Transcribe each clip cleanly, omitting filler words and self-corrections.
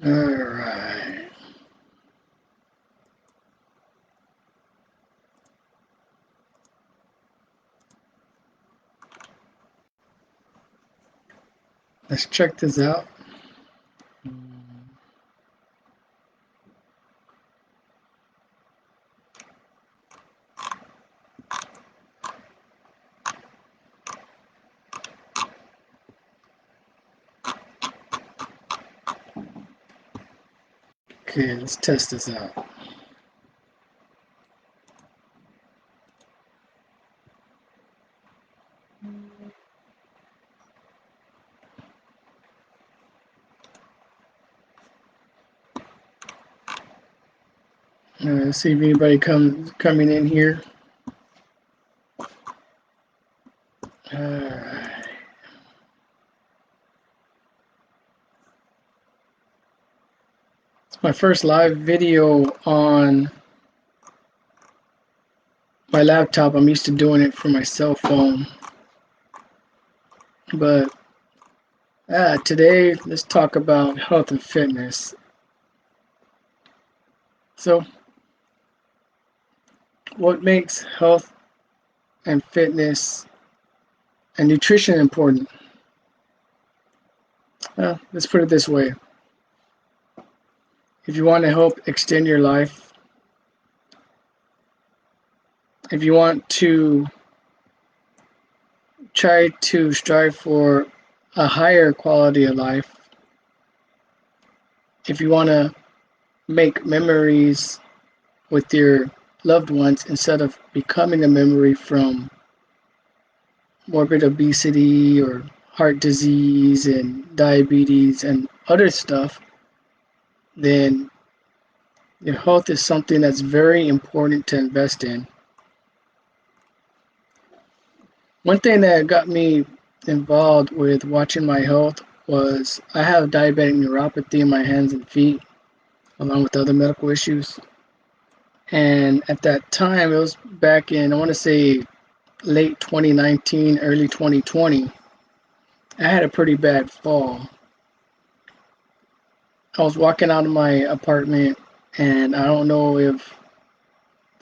All right. Let's check this out. Okay, let's test this out. Let's see if anybody coming in here. All right. It's my first live video on my laptop. I'm used to doing it from my cell phone. But today, let's talk about health and fitness. So, what makes health and fitness and nutrition important? Let's put it this way. If you want to help extend your life, if you want to try to strive for a higher quality of life, if you want to make memories with your loved ones instead of becoming a memory from morbid obesity or heart disease and diabetes and other stuff, then your health is something that's very important to invest in. One thing that got me involved with watching my health was I have diabetic neuropathy in my hands and feet, along with other medical issues. And at that time, it was back in, I want to say, late 2019, early 2020. I had a pretty bad fall. I was walking out of my apartment, and I don't know if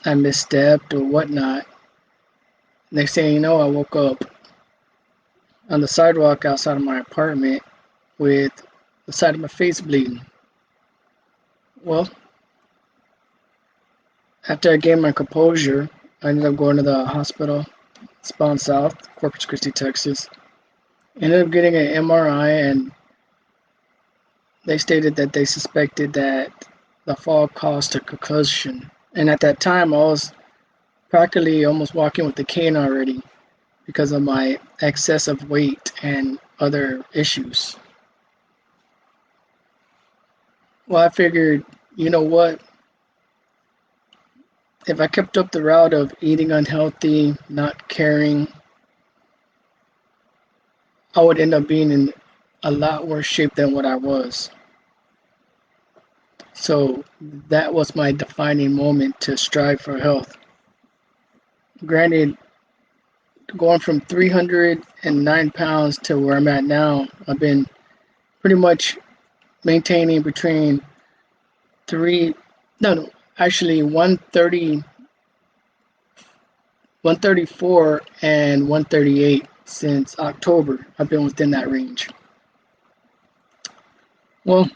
I misstepped or whatnot. Next thing you know, I woke up on the sidewalk outside of my apartment with the side of my face bleeding. Well, after I gained my composure, I ended up going to the hospital, Spawn South, Corpus Christi, Texas. Ended up getting an MRI, and they stated that they suspected that the fall caused a concussion. And at that time, I was practically almost walking with a cane already because of my excessive weight and other issues. Well, I figured, you know what? If I kept up the route of eating unhealthy, not caring, I would end up being in a lot worse shape than what I was. So that was my defining moment to strive for health. Granted, going from 309 pounds to where I'm at now, I've been pretty much maintaining between three, no, actually 134 and 138 since October. I've been within that range. Well,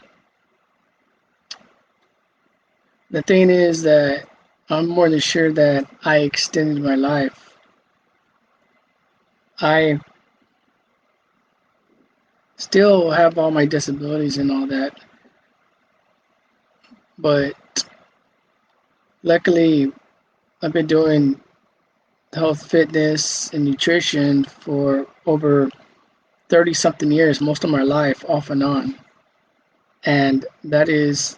the thing is that I'm more than sure that I extended my life. I still have all my disabilities and all that, but luckily I've been doing health, fitness, and nutrition for over 30 something years, most of my life, off and on. And that is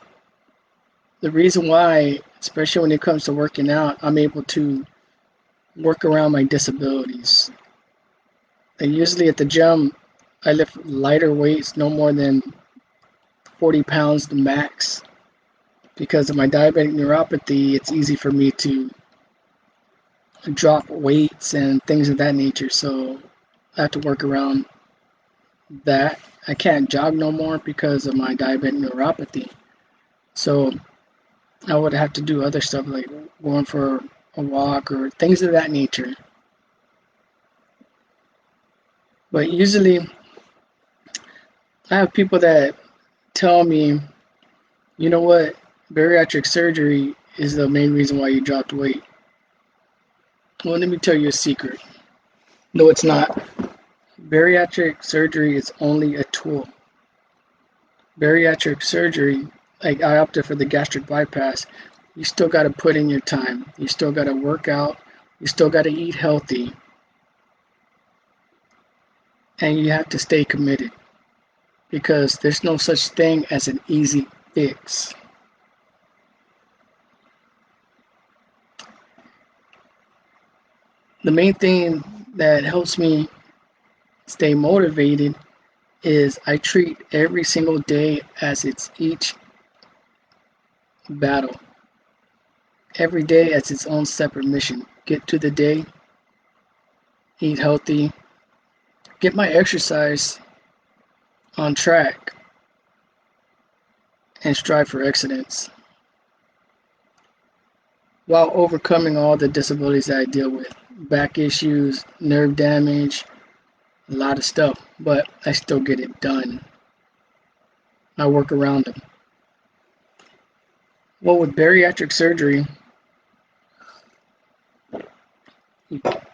the reason why, especially when it comes to working out, I'm able to work around my disabilities. And usually at the gym, I lift lighter weights, no more than 40 pounds the max. Because of my diabetic neuropathy, it's easy for me to drop weights and things of that nature. So I have to work around that. I can't jog no more because of my diabetic neuropathy. So I would have to do other stuff like going for a walk or things of that nature. But usually I have people that tell me, you know what, bariatric surgery is the main reason why you dropped weight. Well, let me tell you a secret. No, it's not. Bariatric surgery is only a tool. Bariatric surgery, like I opted for the gastric bypass, you still got to put in your time. You still got to work out. You still got to eat healthy. And you have to stay committed because there's no such thing as an easy fix. The main thing that helps me stay motivated is I treat every single day as it's each battle. Every day as its own separate mission. Get to the day, eat healthy, get my exercise on track, and strive for excellence while overcoming all the disabilities that I deal with. Back issues, nerve damage, a lot of stuff, but I still get it done. I work around them. Well, with bariatric surgery,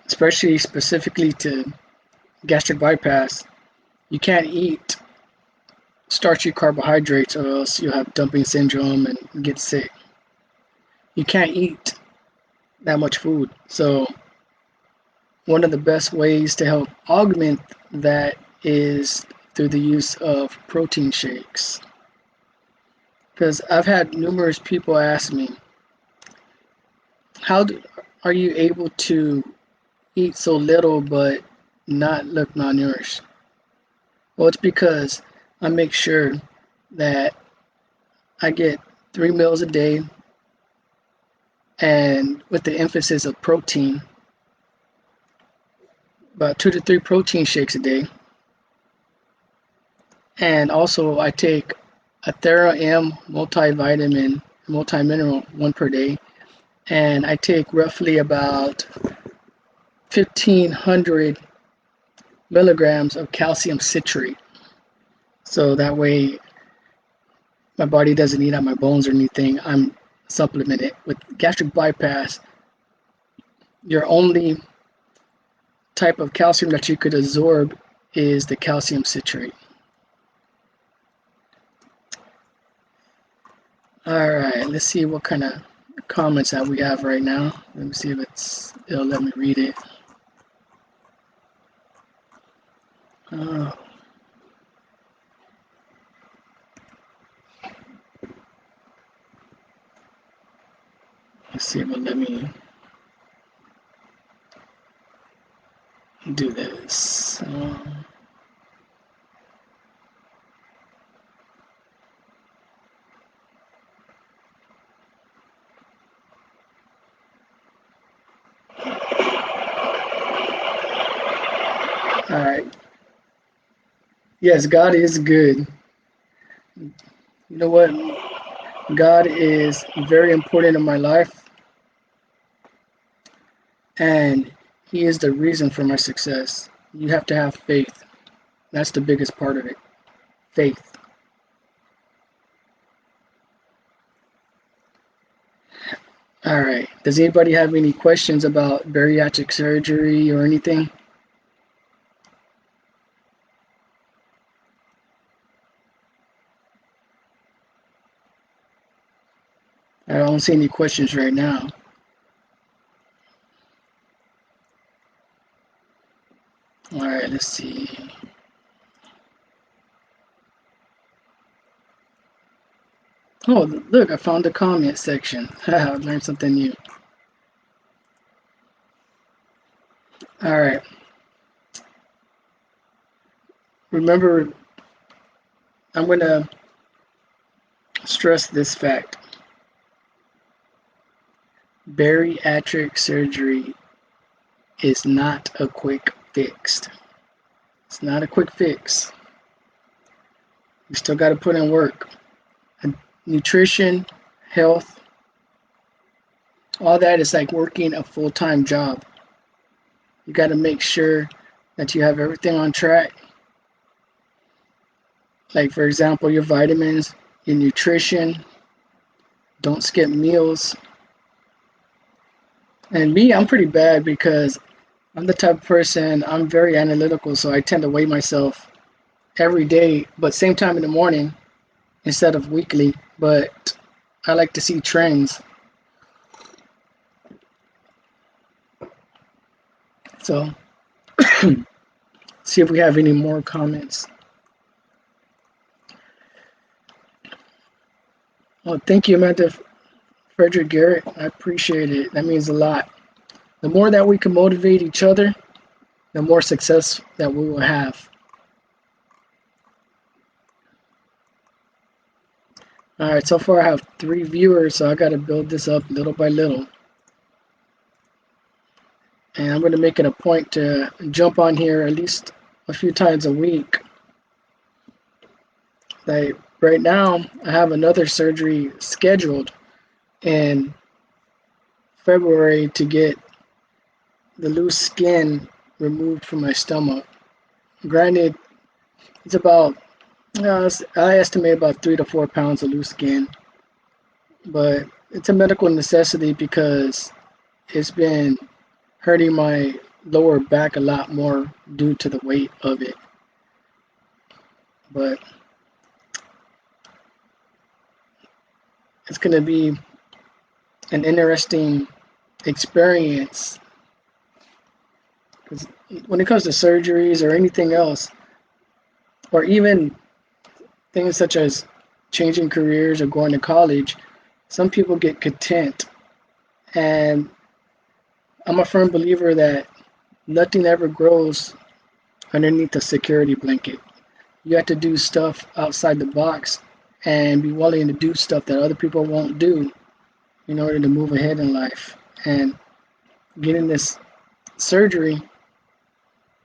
especially specifically to gastric bypass, you can't eat starchy carbohydrates or else you'll have dumping syndrome and get sick. You can't eat that much food. So one of the best ways to help augment that is through the use of protein shakes. Because I've had numerous people ask me, are you able to eat so little but not look malnourished? Well, it's because I make sure that I get 3 meals a day and with the emphasis of protein, about 2 to 3 protein shakes a day. And also I take a TheraM multivitamin, multimineral, one per day. And I take roughly about 1,500 milligrams of calcium citrate. So that way my body doesn't eat out my bones or anything. I'm supplemented. With gastric bypass, your only type of calcium that you could absorb is the calcium citrate. All right, let's see what kind of comments that we have right now. Let me see if it'll let me read it. Oh. Let's see if it'll let me do this. All right. Yes, God is good. You know what? God is very important in my life, and He is the reason for my success. You have to have faith. That's the biggest part of it. Faith. All right. Does anybody have any questions about bariatric surgery or anything? I don't see any questions right now. All right, let's see. Oh, look, I found the comment section. I learned something new. All right. Remember, I'm going to stress this fact. Bariatric surgery is not a quick fix. It's not a quick fix. You still got to put in work. And nutrition, health, all that is like working a full-time job. You got to make sure that you have everything on track. Like, for example, your vitamins, your nutrition, don't skip meals. And me, I'm pretty bad because I'm the type of person, I'm very analytical, so I tend to weigh myself every day, but same time in the morning instead of weekly. But I like to see trends. So, see if we have any more comments. Well, thank you, Amanda Frederick Garrett. I appreciate it. That means a lot. The more that we can motivate each other, the more success that we will have. All right, so far I have 3 viewers, so I got to build this up little by little. And I'm going to make it a point to jump on here at least a few times a week. Like right now, I have another surgery scheduled in February to get the loose skin removed from my stomach. Granted, it's about, I estimate about 3 to 4 pounds of loose skin, but it's a medical necessity because it's been hurting my lower back a lot more due to the weight of it. But it's going to be an interesting experience because when it comes to surgeries or anything else, or even things such as changing careers or going to college, some people get content. And I'm a firm believer that nothing ever grows underneath a security blanket. You have to do stuff outside the box and be willing to do stuff that other people won't do in order to move ahead in life. And getting this surgery,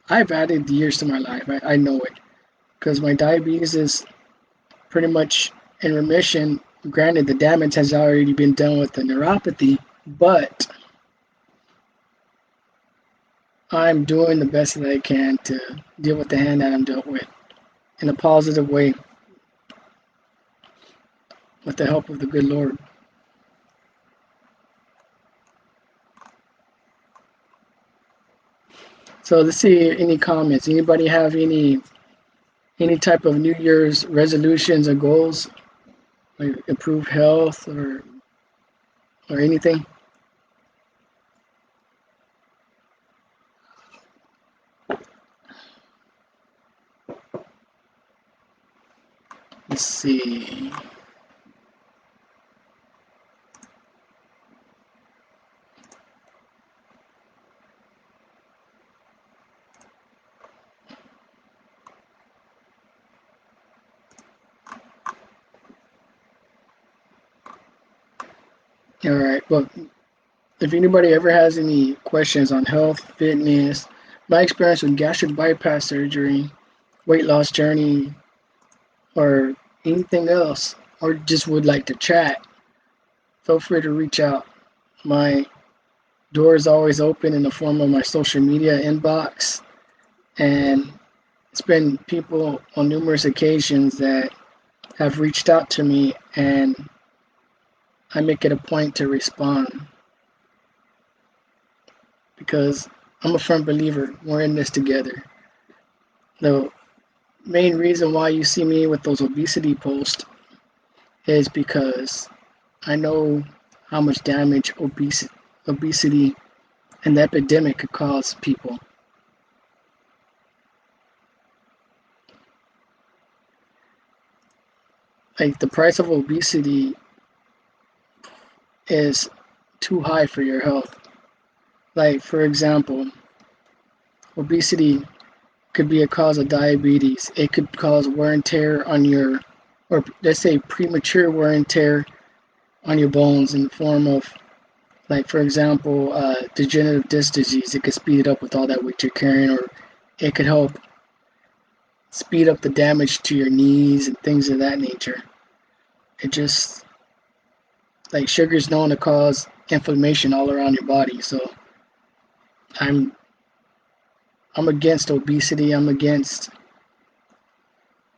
I've added years to my life. I know it because my diabetes is pretty much in remission. Granted, the damage has already been done with the neuropathy, but I'm doing the best that I can to deal with the hand that I'm dealt with in a positive way with the help of the good Lord. So let's see any comments. Anybody have any type of New Year's resolutions or goals, like improve health or anything? Let's see. All right. Well, if anybody ever has any questions on health, fitness, my experience with gastric bypass surgery, weight loss journey, or anything else, or just would like to chat, feel free to reach out. My door is always open in the form of my social media inbox, and it's been people on numerous occasions that have reached out to me, and I make it a point to respond because I'm a firm believer we're in this together. The main reason why you see me with those obesity posts is because I know how much damage obesity and the epidemic could cause people. Like the price of obesity is too high for your health. Like for example, obesity could be a cause of diabetes. It could cause wear and tear on your, or let's say premature wear and tear on your bones in the form of, like for example, degenerative disc disease. It could speed it up with all that weight you're carrying, or it could help speed up the damage to your knees and things of that nature. It just, like, sugar is known to cause inflammation all around your body. So I'm I'm against obesity. I'm against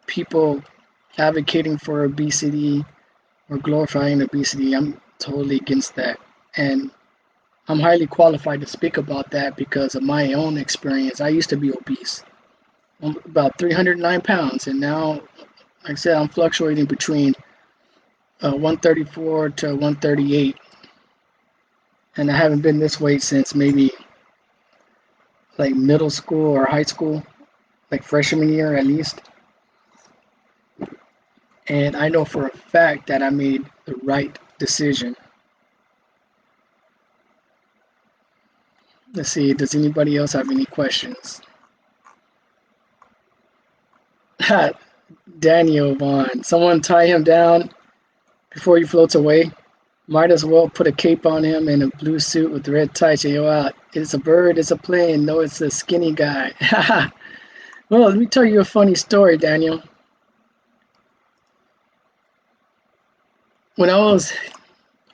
people advocating for obesity or glorifying obesity. I'm totally against that. And I'm highly qualified to speak about that because of my own experience. I used to be obese. I'm about 309 pounds, and now, like I said, I'm fluctuating between 134 to 138. And I haven't been this weight since maybe like middle school or high school, like freshman year at least. And I know for a fact that I made the right decision. Let's see, does anybody else have any questions? Daniel Vaughn, someone tie him down before he floats away. Might as well put a cape on him and a blue suit with red tights and yell out, "It's a bird, it's a plane, no, it's a skinny guy." Well, let me tell you a funny story, Daniel. When I was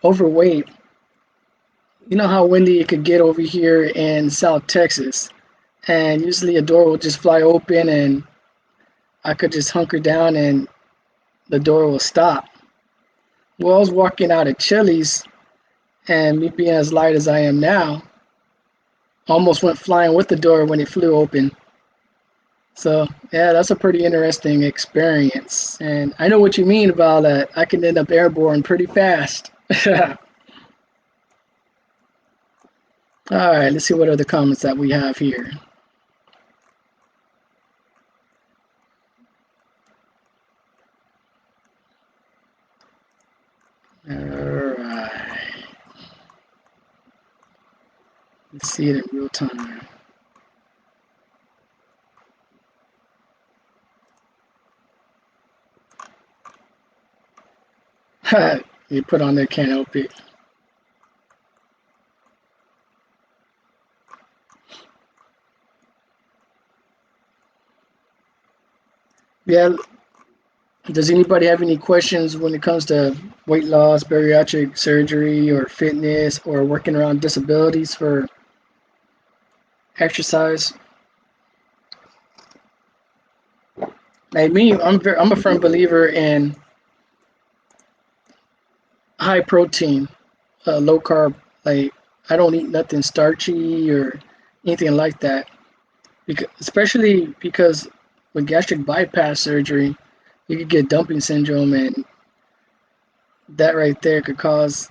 overweight, you know how windy it could get over here in South Texas, and usually a door will just fly open and I could just hunker down and the door will stop. Well, I was walking out of Chili's, and me being as light as I am now, almost went flying with the door when it flew open. So, yeah, that's a pretty interesting experience. And I know what you mean about that. I can end up airborne pretty fast. All right, let's see what other comments that we have here. All right. Let's see it in real time. You put on there, can't help it. Yeah, does anybody have any questions when it comes to weight loss, bariatric surgery, or fitness, or working around disabilities for exercise? Like me, I'm a firm believer in high protein, low carb. Like I don't eat nothing starchy or anything like that. Especially because with gastric bypass surgery, you could get dumping syndrome, and that right there could cause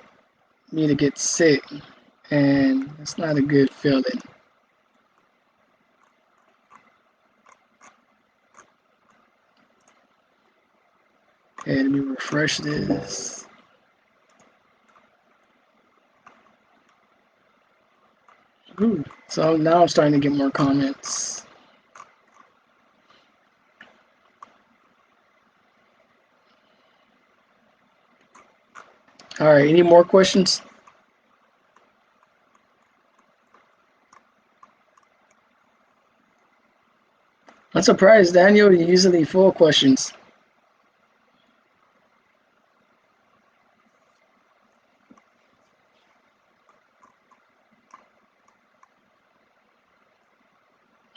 me to get sick, and it's not a good feeling. Okay, let me refresh this. Ooh, so now I'm starting to get more comments. All right, any more questions? I'm surprised, Daniel. You're usually full of questions.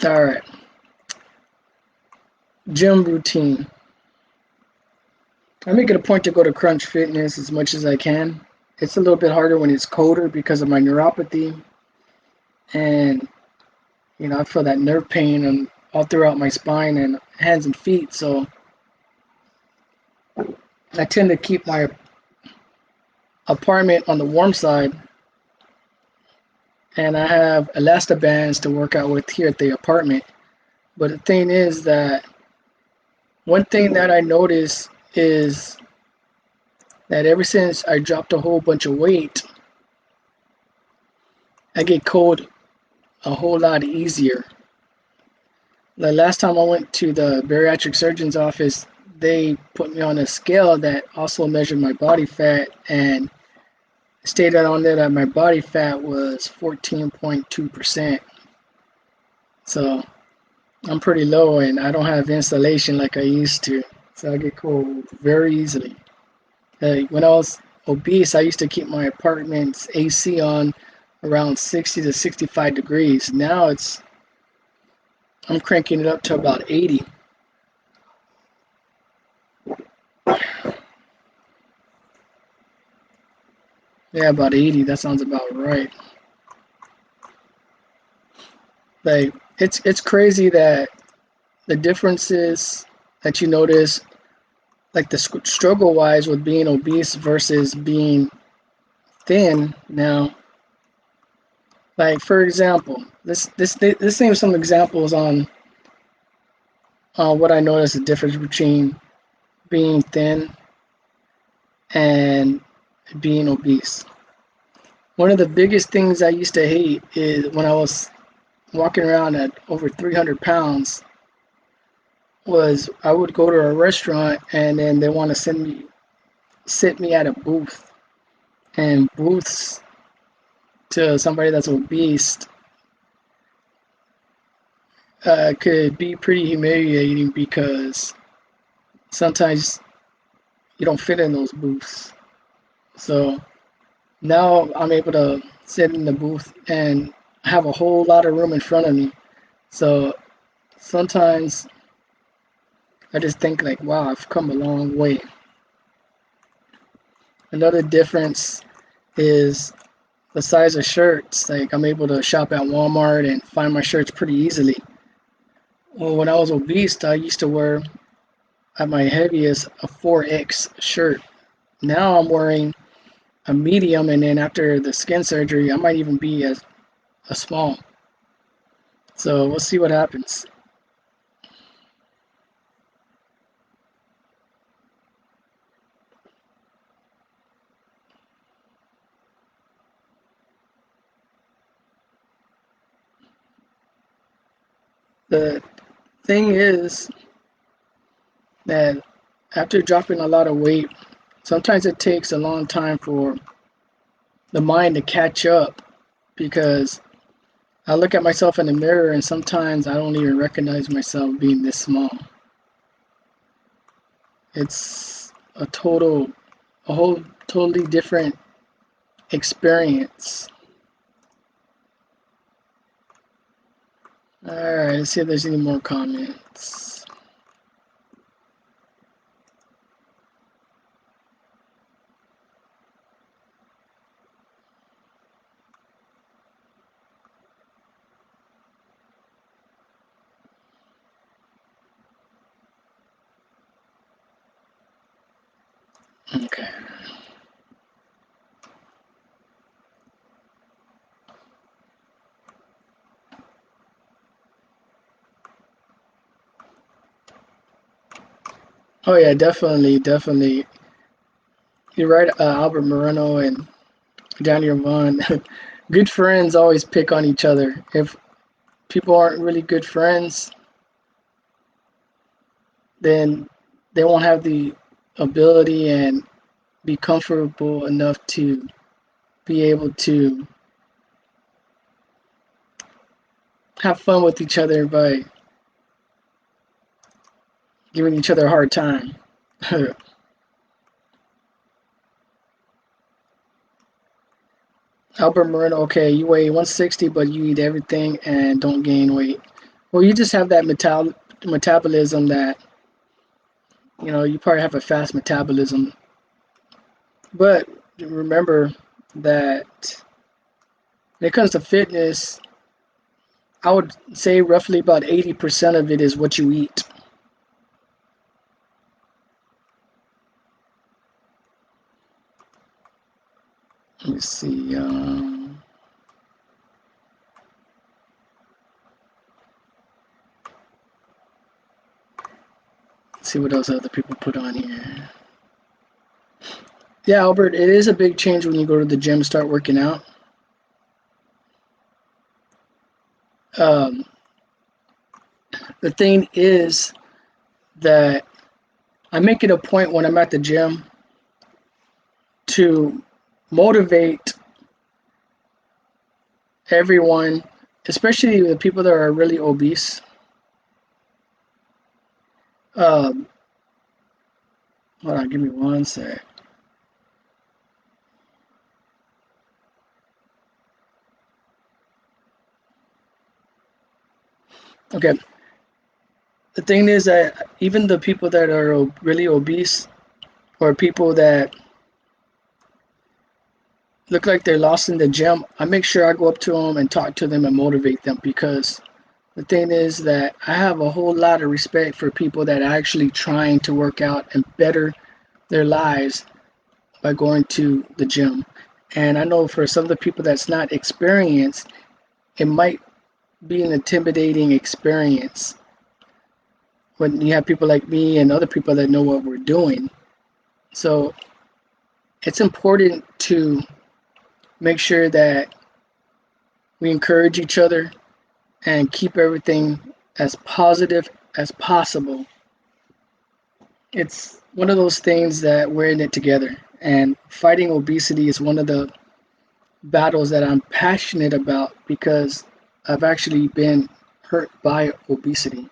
All right. Gym routine. I make it a point to go to Crunch Fitness as much as I can. It's a little bit harder when it's colder because of my neuropathy, and I feel that nerve pain and all throughout my spine and hands and feet. So I tend to keep my apartment on the warm side, and I have elastobands to work out with here at the apartment. But the thing is that one thing that I notice is that ever since I dropped a whole bunch of weight, I get cold a whole lot easier. The last time I went to the bariatric surgeon's office, they put me on a scale that also measured my body fat and stated on there that my body fat was 14.2%. So I'm pretty low and I don't have insulation like I used to. So I get cold very easily. Like when I was obese, I used to keep my apartment's AC on around 60 to 65 degrees. Now I'm cranking it up to about 80. Yeah, about 80. That sounds about right. Like it's crazy that the differences that you notice, like the struggle wise with being obese versus being thin. Now, like for example, this name some examples on what I noticed the difference between being thin and being obese. One of the biggest things I used to hate is when I was walking around at over 300 pounds was I would go to a restaurant and then they want to sit me at a booth, and booths to somebody that's obese could be pretty humiliating because sometimes you don't fit in those booths. So now I'm able to sit in the booth and have a whole lot of room in front of me. So sometimes I just think like, wow, I've come a long way. Another difference is the size of shirts. Like I'm able to shop at Walmart and find my shirts pretty easily. Well, when I was obese, I used to wear at my heaviest a 4X shirt. Now I'm wearing a medium, and then after the skin surgery, I might even be as a small. So we'll see what happens. The thing is that after dropping a lot of weight, sometimes it takes a long time for the mind to catch up because I look at myself in the mirror and sometimes I don't even recognize myself being this small. It's a whole totally different experience. All right, let's see if there's any more comments. Okay. Oh yeah, definitely, definitely. You're right. Albert Moreno and Daniel Vaughn, good friends always pick on each other. If people aren't really good friends, then they won't have the ability and be comfortable enough to be able to have fun with each other by giving each other a hard time. Albert Moreno, okay, you weigh 160, but you eat everything and don't gain weight. Well, you just have that metabolism that, you probably have a fast metabolism. But remember that when it comes to fitness, I would say roughly about 80% of it is what you eat. Let me see. Let's see what else other people put on here. Yeah, Albert, it is a big change when you go to the gym, start working out. Um, the thing is that I make it a point when I'm at the gym to motivate everyone, especially the people that are really obese, Um, hold on, give me one sec. Okay, the thing is that even the people that are really obese or people that look like they're lost in the gym, I make sure I go up to them and talk to them and motivate them because the thing is that I have a whole lot of respect for people that are actually trying to work out and better their lives by going to the gym. And I know for some of the people that's not experienced, it might be an intimidating experience when you have people like me and other people that know what we're doing. So it's important to make sure that we encourage each other and keep everything as positive as possible. It's one of those things that we're in it together. And fighting obesity is one of the battles that I'm passionate about because I've actually been hurt by obesity.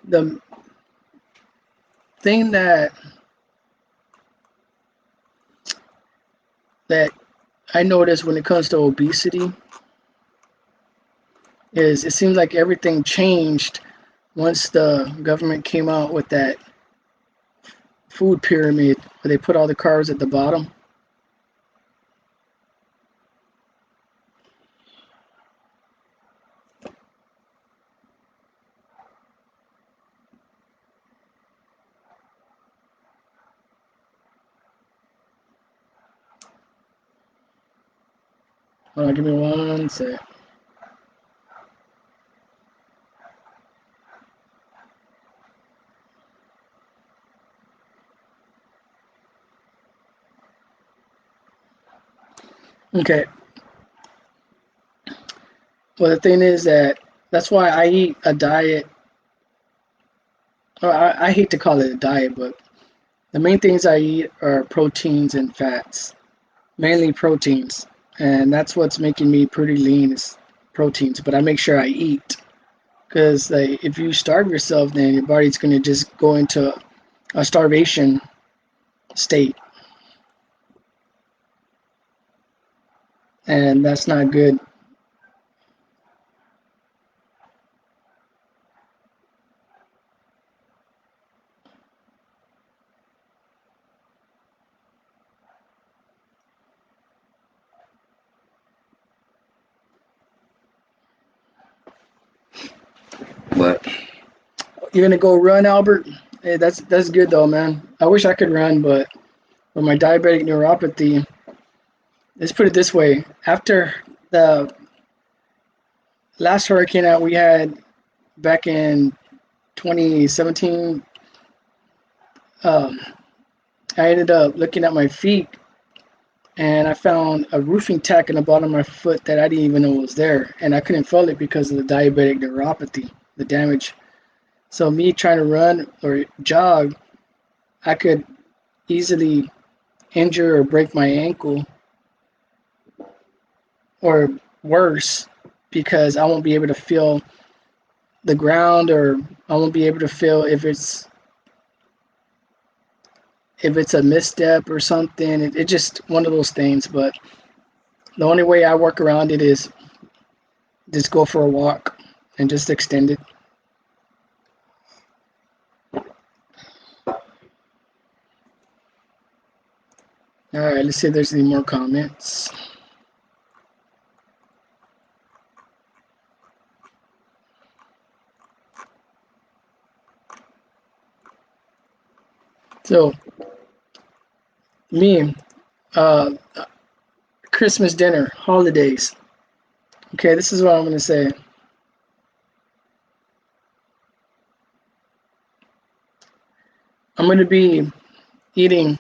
The thing that I notice when it comes to obesity is it seems like everything changed once the government came out with that food pyramid where they put all the carbs at the bottom. Hold on, give me one sec. Okay. Well, the thing is that that's why I eat a diet. Or I hate to call it a diet, but the main things I eat are proteins and fats, mainly proteins, and that's what's making me pretty lean is proteins. But I make sure I eat because like, if you starve yourself, then your body's gonna just go into a starvation state, and that's not good. But you're gonna go run, Albert? Hey, that's good though, man. I wish I could run, but with my diabetic neuropathy, let's put it this way: after the last hurricane that we had back in 2017, um, I ended up looking at my feet and I found a roofing tack in the bottom of my foot that I didn't even know was there, and I couldn't feel it because of the diabetic neuropathy, the damage. So me trying to run or jog, I could easily injure or break my ankle or worse because I won't be able to feel the ground or I won't be able to feel if it's a misstep or something. It's just one of those things. But the only way I work around it is just go for a walk and just extend it. All right, let's see if there's any more comments. So me, uh, Christmas dinner, holidays. Okay, this is what I'm gonna say. I'm gonna be eating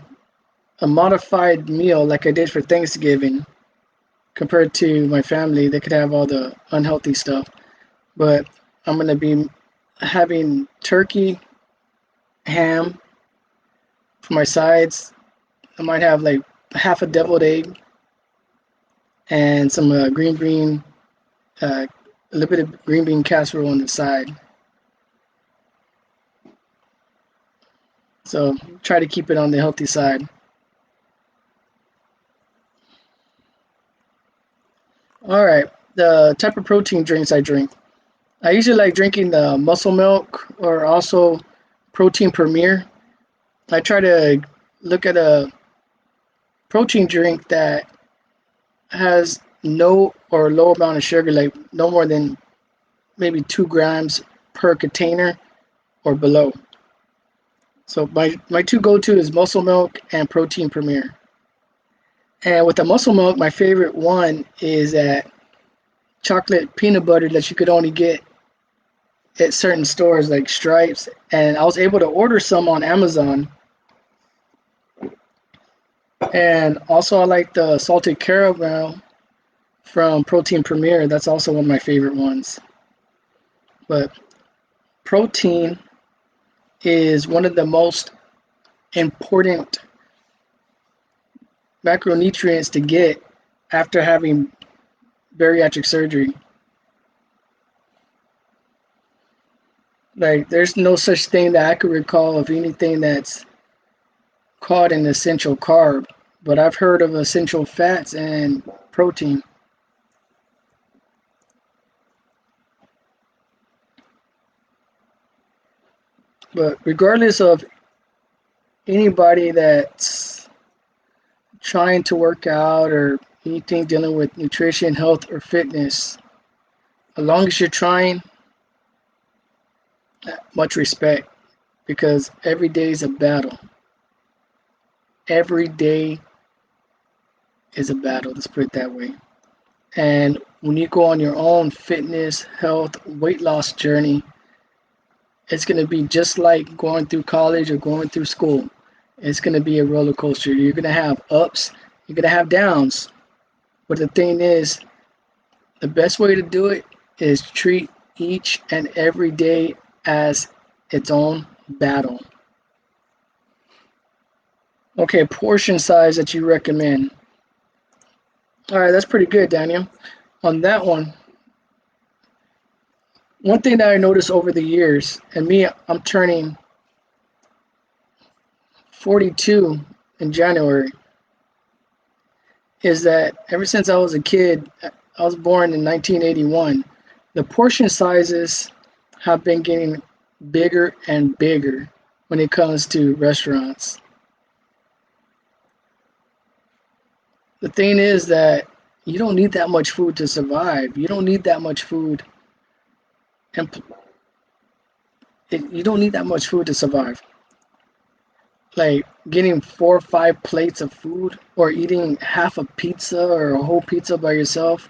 a modified meal like I did for Thanksgiving compared to my family. They could have all the unhealthy stuff, but I'm gonna be having turkey, ham for my sides. I might have like half a deviled egg and some green bean a little bit of green bean casserole on the side. So try to keep it on the healthy side. All right, the type of protein drinks I drink. I usually like drinking the Muscle Milk or also Protein Premier. I try to look at a protein drink that has no or low amount of sugar, like no more than maybe 2 grams per container or below. So my two go-to is Muscle Milk and Protein Premier. And with the Muscle Milk, my favorite one is that chocolate peanut butter that you could only get at certain stores like Stripes. And I was able to order some on Amazon. And also I like the salted caramel from Protein Premier. That's also one of my favorite ones. But protein is one of the most important macronutrients to get after having bariatric surgery. Like, there's no such thing that I could recall of anything that's called an essential carb, but I've heard of essential fats and protein. But regardless of anybody that's trying to work out or anything dealing with nutrition, health, or fitness, as long as you're trying, much respect because every day is a battle. Every day is a battle, let's put it that way. And when you go on your own fitness, health, weight loss journey, it's going to be just like going through college or going through school. It's going to be a roller coaster. You're going to have ups, you're going to have downs. But the thing is, the best way to do it is treat each and every day as its own battle. Okay, portion size that you recommend. All right, that's pretty good, Daniel. On that one thing that I noticed over the years, and me, I'm turning 42 in January, is that ever since I was a kid, I was born in 1981, the portion sizes have been getting bigger and bigger when it comes to restaurants. The thing is that you don't need that much food to survive. You don't need that much food, and you don't need that much food to survive. Like getting 4 or 5 plates of food or eating half a pizza or a whole pizza by yourself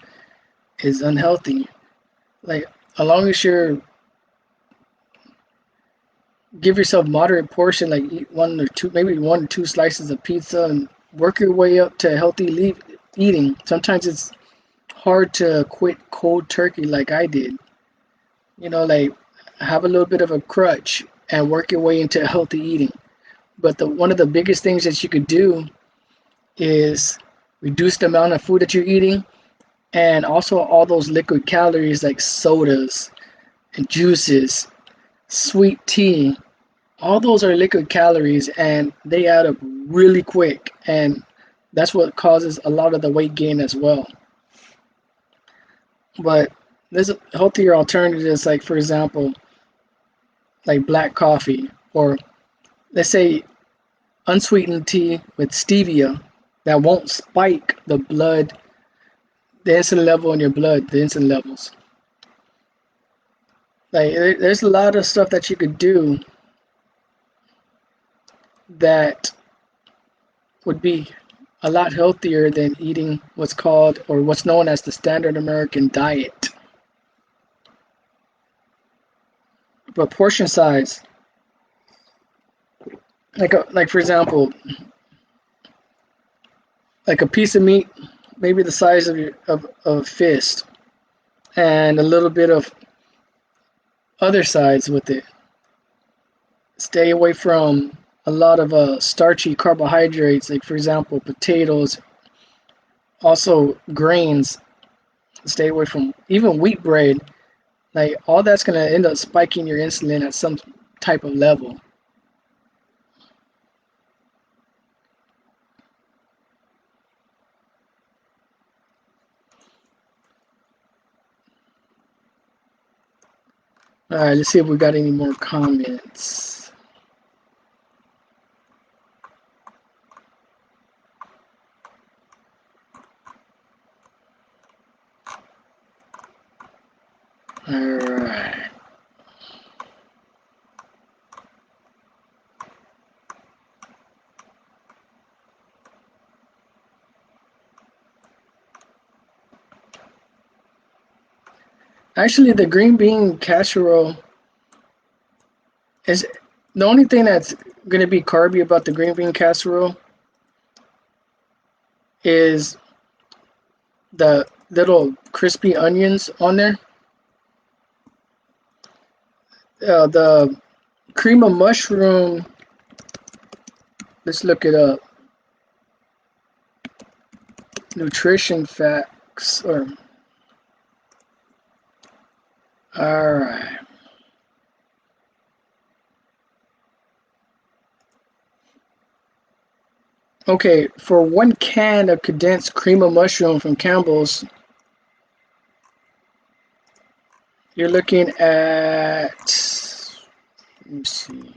is unhealthy. Like, as long as you're give yourself moderate portion, like eat 1 or 2, maybe 1 or 2 slices of pizza, and work your way up to healthy eating. Sometimes it's hard to quit cold turkey like I did. Like have a little bit of a crutch and work your way into healthy eating. But the one of the biggest things that you could do is reduce the amount of food that you're eating, and also all those liquid calories like sodas and juices, sweet tea. All those are liquid calories and they add up really quick, and that's what causes a lot of the weight gain as well. But there's healthier alternatives, like for example, like black coffee, or let's say unsweetened tea with stevia that won't spike the insulin level in your blood, the insulin levels. Like there's a lot of stuff that you could do that would be a lot healthier than eating what's called or what's known as the standard American diet. But portion size, like for example, like a piece of meat, maybe the size of of a fist, and a little bit of other sides with it. Stay away from a lot of starchy carbohydrates, like for example, potatoes, also grains, Stay away from even wheat bread. Like all that's gonna end up spiking your insulin at some type of level. All right, let's see if we got any more comments. All right. Actually, the green bean casserole is the only thing that's going to be carby about the green bean casserole is the little crispy onions on there. The cream of mushroom, let's look it up. Nutrition facts, or all right. Okay, for 1 can of condensed cream of mushroom from Campbell's, you're looking at, let me see.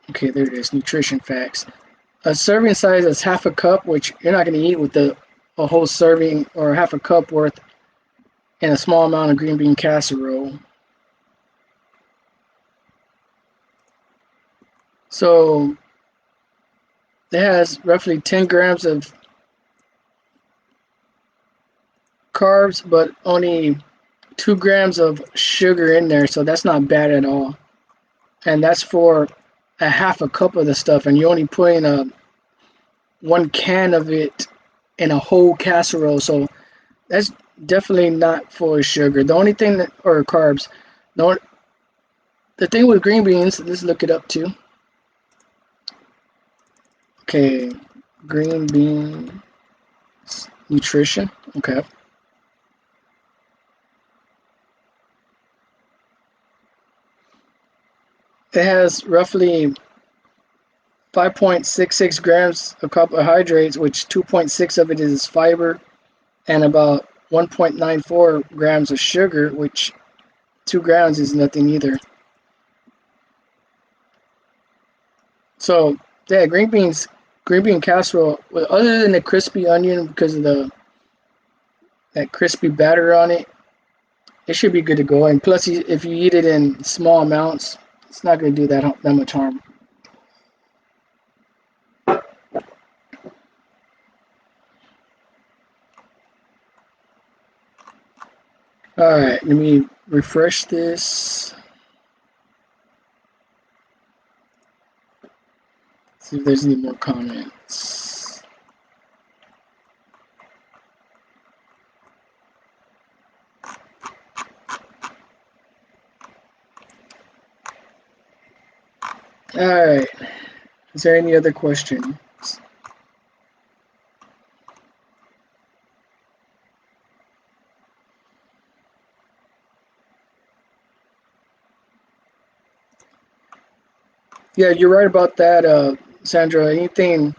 Okay, there it is, nutrition facts. A serving size is half a cup, which you're not going to eat with a whole serving or half a cup worth in a small amount of green bean casserole. So it has roughly 10 grams of carbs, but only 2 grams of sugar in there, so that's not bad at all. And that's for a half a cup of the stuff, and you only put in 1 can of it in a whole casserole, so that's definitely not full of sugar. The only thing that, or carbs, the thing with green beans, let's look it up too. Okay, green bean nutrition. Okay. It has roughly 5.66 grams of carbohydrates, which 2.6 of it is fiber, and about 1.94 grams of sugar, which 2 grams is nothing either. So yeah, green bean casserole. Well, other than the crispy onion, because of that crispy batter on it, it should be good to go. And plus, if you eat it in small amounts, it's not going to do that much harm. All right, let me refresh this. See if there's any more comments. All right. Is there any other questions? Yeah, you're right about that, Sandra. Anything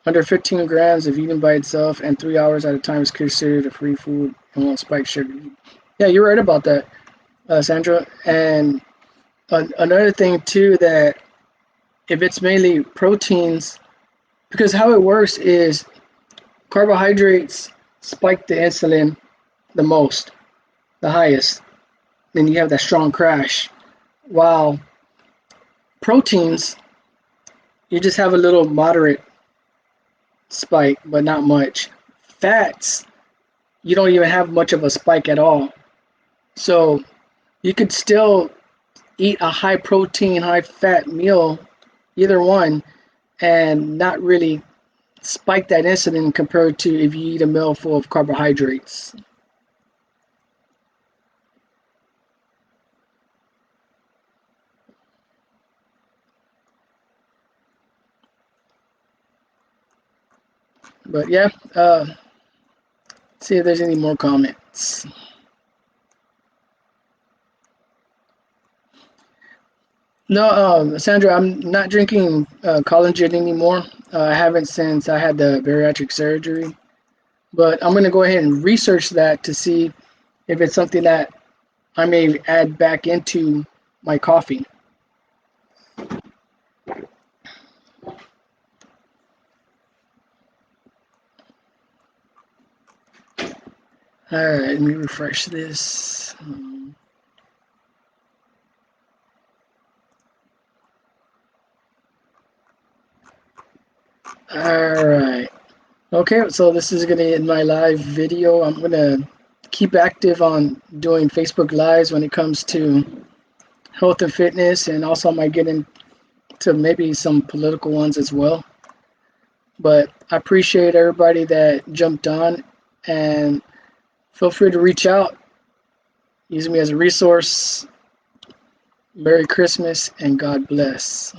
under 15 grams if eaten by itself and 3 hours at a time is considered a free food and won't spike sugar. Yeah, you're right about that, Sandra. And another thing too, that if it's mainly proteins, because how it works is carbohydrates spike the insulin the most, the highest. Then you have that strong crash. While proteins, you just have a little moderate spike, but not much. Fats, you don't even have much of a spike at all. So you could still eat a high protein, high fat meal, either one, and not really spike that insulin compared to if you eat a meal full of carbohydrates. But yeah, see if there's any more comments. No, Sandra, I'm not drinking collagen anymore. I haven't since I had the bariatric surgery. But I'm going to go ahead and research that to see if it's something that I may add back into my coffee. All right, let me refresh this. All right. Okay, so this is going to end my live video. I'm going to keep active on doing Facebook Lives when it comes to health and fitness, and also I might get into maybe some political ones as well. But I appreciate everybody that jumped on, and feel free to reach out. Use me as a resource. Merry Christmas and God bless.